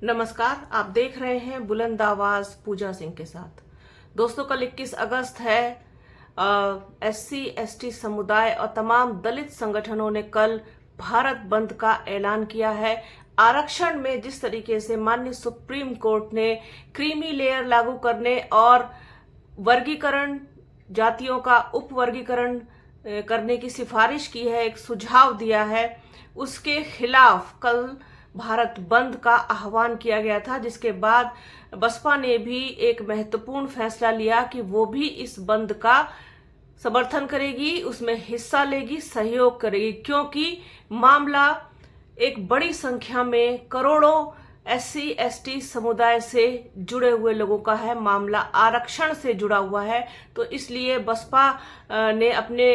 नमस्कार, आप देख रहे हैं बुलंद आवाज पूजा सिंह के साथ। दोस्तों, कल 21 अगस्त है। एससी एसटी समुदाय और तमाम दलित संगठनों ने कल भारत बंद का ऐलान किया है। आरक्षण में जिस तरीके से माननीय सुप्रीम कोर्ट ने क्रीमी लेयर लागू करने और वर्गीकरण, जातियों का उपवर्गीकरण करने की सिफारिश की है, एक सुझाव दिया है, उसके खिलाफ कल भारत बंद का आह्वान किया गया था। जिसके बाद बसपा ने भी एक महत्वपूर्ण फैसला लिया कि वो भी इस बंद का समर्थन करेगी, उसमें हिस्सा लेगी, सहयोग करेगी, क्योंकि मामला एक बड़ी संख्या में करोड़ों एससी एसटी समुदाय से जुड़े हुए लोगों का है। मामला आरक्षण से जुड़ा हुआ है, तो इसलिए बसपा ने अपने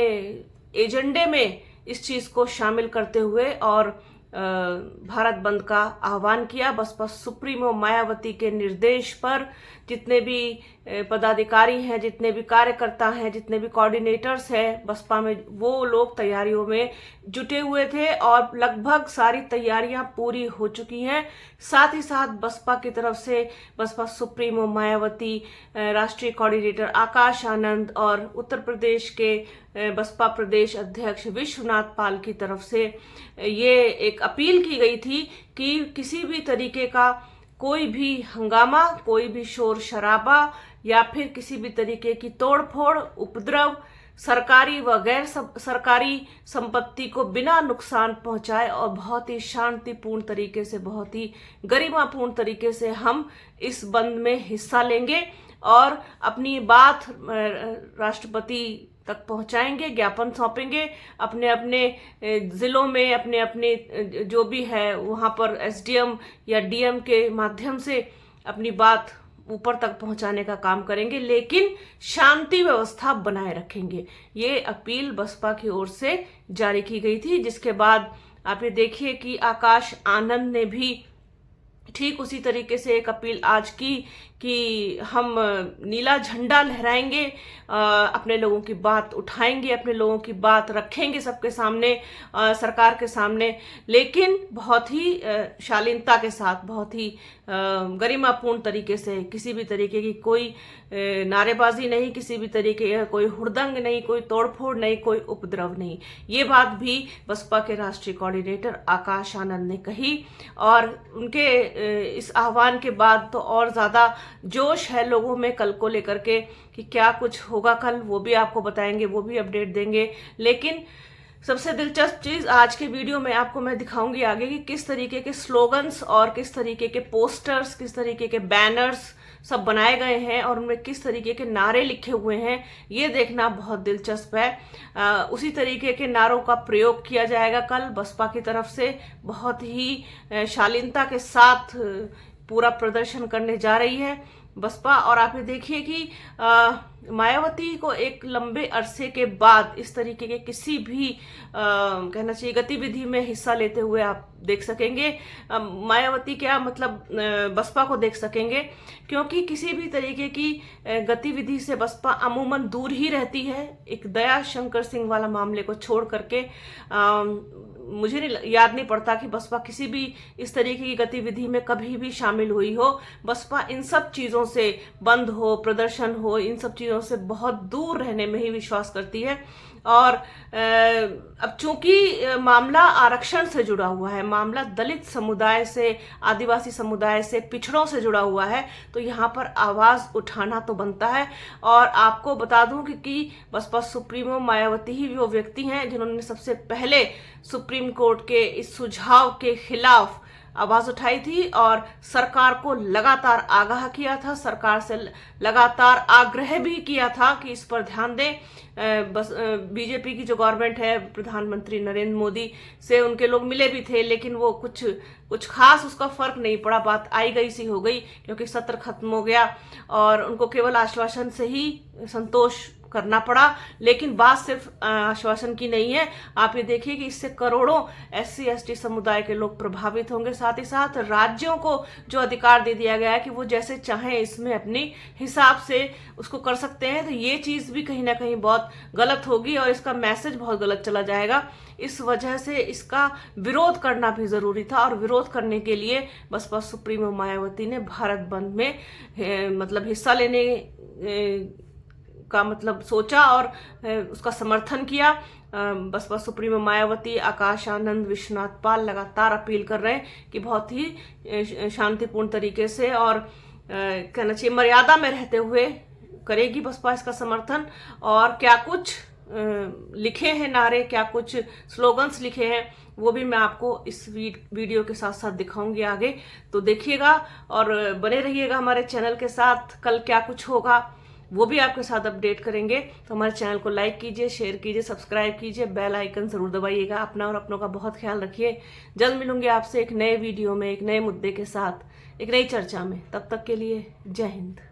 एजेंडे में इस चीज को शामिल करते हुए और भारत बंद का आह्वान किया। बसपा सुप्रीमो मायावती के निर्देश पर जितने भी पदाधिकारी हैं, जितने भी कार्यकर्ता हैं, जितने भी कोऑर्डिनेटर्स हैं बसपा में, वो लोग तैयारियों में जुटे हुए थे और लगभग सारी तैयारियां पूरी हो चुकी हैं। साथ ही साथ बसपा की तरफ से बसपा सुप्रीमो मायावती, राष्ट्रीय कोऑर्डिनेटर आकाश आनंद और उत्तर प्रदेश के बसपा प्रदेश अध्यक्ष विश्वनाथ पाल की तरफ से ये एक अपील की गई थी कि किसी भी तरीके का कोई भी हंगामा, कोई भी शोर शराबा या फिर किसी भी तरीके की तोड़फोड़, उपद्रव सरकारी व गैर सरकारी संपत्ति को बिना नुकसान पहुंचाए और बहुत ही शांतिपूर्ण तरीके से, बहुत ही गरिमापूर्ण तरीके से हम इस बंद में हिस्सा लेंगे और अपनी बात राष्ट्रपति तक पहुंचाएंगे, ज्ञापन सौंपेंगे, अपने अपने जिलों में, अपने अपने जो भी है वहां पर एसडीएम या डीएम के माध्यम से अपनी बात ऊपर तक पहुंचाने का काम करेंगे, लेकिन शांति व्यवस्था बनाए रखेंगे। ये अपील बसपा की ओर से जारी की गई थी। जिसके बाद आप ये देखिए कि आकाश आनंद ने भी ठीक उसी तरीके से एक अपील आज की कि हम नीला झंडा लहराएंगे, अपने लोगों की बात उठाएंगे, अपने लोगों की बात रखेंगे सबके सामने, सरकार के सामने, लेकिन बहुत ही शालीनता के साथ, बहुत ही गरिमापूर्ण तरीके से, किसी भी तरीके की कोई नारेबाजी नहीं, किसी भी तरीके का कोई हुड़दंग नहीं, कोई तोड़फोड़ नहीं, कोई उपद्रव नहीं। ये बात भी बसपा के राष्ट्रीय कोऑर्डिनेटर आकाश आनंद ने कही और उनके इस आह्वान के बाद तो और ज्यादा जोश है लोगों में कल को लेकर के कि क्या कुछ होगा कल, वो भी आपको बताएंगे, वो भी अपडेट देंगे। लेकिन सबसे दिलचस्प चीज आज के वीडियो में आपको मैं दिखाऊंगी आगे कि किस तरीके के स्लोगन्स और किस तरीके के पोस्टर्स, किस तरीके के बैनर्स सब बनाए गए हैं और उनमें किस तरीके के नारे लिखे हुए हैं। ये देखना बहुत दिलचस्प है। उसी तरीके के नारों का प्रयोग किया जाएगा कल बसपा की तरफ से। बहुत ही शालीनता के साथ पूरा प्रदर्शन करने जा रही है बसपा। और आप ये देखिए कि मायावती को एक लंबे अरसे के बाद इस तरीके के किसी भी कहना चाहिए गतिविधि में हिस्सा लेते हुए आप देख सकेंगे। मायावती क्या मतलब बसपा को देख सकेंगे, क्योंकि किसी भी तरीके की गतिविधि से बसपा अमूमन दूर ही रहती है। एक दया शंकर सिंह वाला मामले को छोड़ करके मुझे याद नहीं पड़ता कि बसपा किसी भी इस तरीके की गतिविधि में कभी भी शामिल हुई हो। बसपा इन सब चीजों से, बंद हो, प्रदर्शन हो, इन सब चीजों से बहुत दूर रहने में ही विश्वास करती है। और अब चूंकि मामला आरक्षण से जुड़ा हुआ है, मामला दलित समुदाय से, आदिवासी समुदाय से, पिछड़ों से जुड़ा हुआ है, तो यहाँ पर आवाज उठाना तो बनता है। और आपको बता दूं कि बसपा सुप्रीमो मायावती ही वो व्यक्ति हैं जिन्होंने सबसे पहले सुप्रीम कोर्ट के इस सुझाव के खिलाफ आवाज उठाई थी और सरकार को लगातार आगाह किया था, सरकार से लगातार आग्रह भी किया था कि इस पर ध्यान दें। बस बीजेपी की जो गवर्नमेंट है, प्रधानमंत्री नरेंद्र मोदी से उनके लोग मिले भी थे, लेकिन वो कुछ खास उसका फर्क नहीं पड़ा। बात आई गई सी हो गई, क्योंकि सत्र खत्म हो गया और उनको केवल आश्वासन से ही संतोष करना पड़ा, लेकिन बात सिर्फ आश्वासन की नहीं है। आप ये देखिए कि इससे करोड़ों SC ST समुदाय के लोग प्रभावित होंगे। साथ ही साथ राज्यों को जो अधिकार दे दिया गया है कि वो जैसे चाहें इसमें अपनी हिसाब से उसको कर सकते हैं, तो ये चीज भी कहीं ना कहीं बहुत गलत होगी और इसका मैसेज बहुत गलत चला जाएगा। इस वजह से इसका विरोध करना भी जरूरी था और विरोध करने के लिए बसपा सुप्रीमो मायावती ने भारत बंद में मतलब हिस्सा लेने का मतलब सोचा और उसका समर्थन किया। बसपा सुप्रीमो मायावती, आकाश आनंद, विश्वनाथ पाल लगातार अपील कर रहे हैं कि बहुत ही शांतिपूर्ण तरीके से और कहना चाहिए मर्यादा में रहते हुए करेगी बसपा इसका समर्थन। और क्या कुछ लिखे हैं नारे, क्या कुछ स्लोगन्स लिखे हैं, वो भी मैं आपको इस वीडियो के साथ साथ दिखाऊंगी आगे, तो देखिएगा और बने रहिएगा हमारे चैनल के साथ। कल क्या कुछ होगा वो भी आपके साथ अपडेट करेंगे। तो हमारे चैनल को लाइक कीजिए, शेयर कीजिए, सब्सक्राइब कीजिए, बेल आइकन जरूर दबाइएगा। अपना और अपनों का बहुत ख्याल रखिए। जल्द मिलूंगी आपसे एक नए वीडियो में, एक नए मुद्दे के साथ, एक नई चर्चा में। तब तक के लिए जय हिंद।